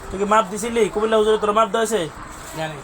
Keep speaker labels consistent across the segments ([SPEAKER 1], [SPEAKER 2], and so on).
[SPEAKER 1] তুই কি মাপ দিছিলি? কুমিল্লা হুজুরে তোর মাপ দেওয়া আছে?
[SPEAKER 2] জানি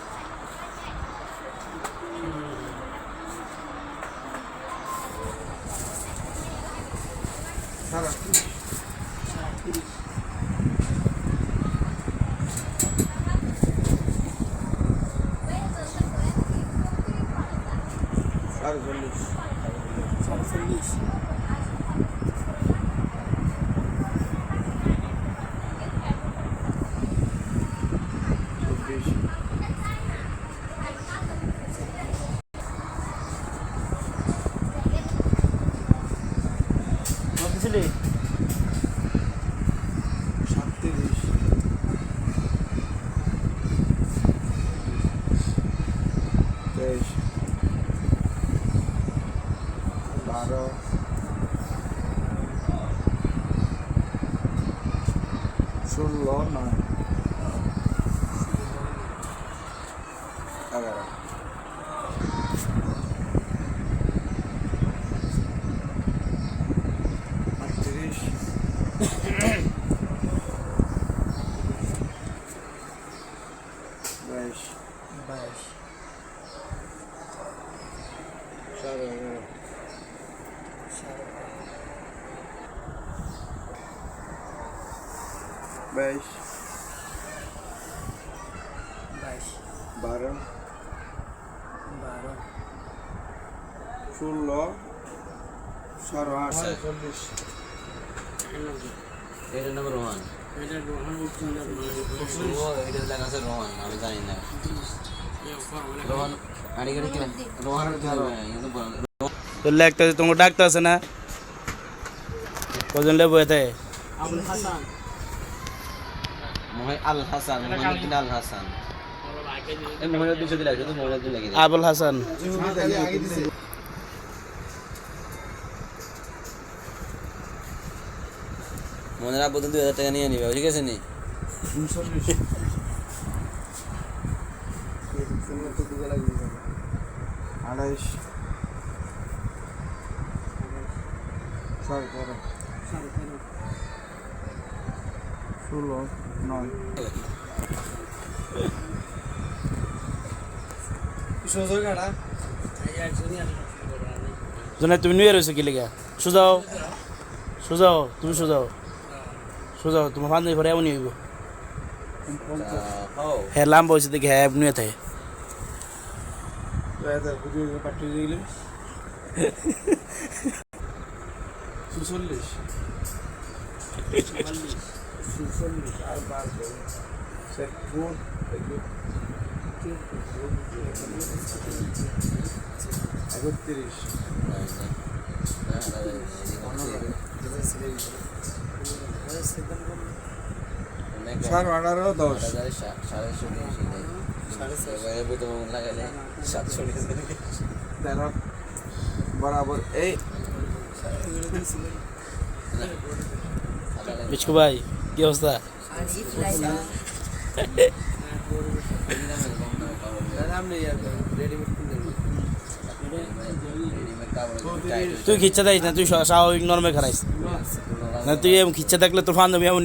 [SPEAKER 1] লাগতে তোমাকে ডাকতে আছে না? কজন লেবু এতে?
[SPEAKER 2] আবুল হাসান
[SPEAKER 3] আল হাসান আল হাসান
[SPEAKER 1] আবুল হাসান
[SPEAKER 3] মনে রাখবো 2000 টাকা নিয়ে নিবে, ঠিক আছে নি?
[SPEAKER 1] তুমি নিয়ে রয়েছো কি লেগে? সুজাও সুজাও, তুমি সুজাও সুজাও, তোমার ফান্দি ঘরে এমনই হইব। হ্যাঁ লাম্বা হয়েছে দেখি, হ্যাঁ নিয়ে থাকে।
[SPEAKER 3] বরাবর এই
[SPEAKER 1] বিস্কু ভাই কি অবস্থা? তুই খিচ্ছা দিস না, তুই স্বাভাবিক নরমে খারাইস না, তুই এমন খিচ্ছা থাকলে তোর ফান দেবো এমন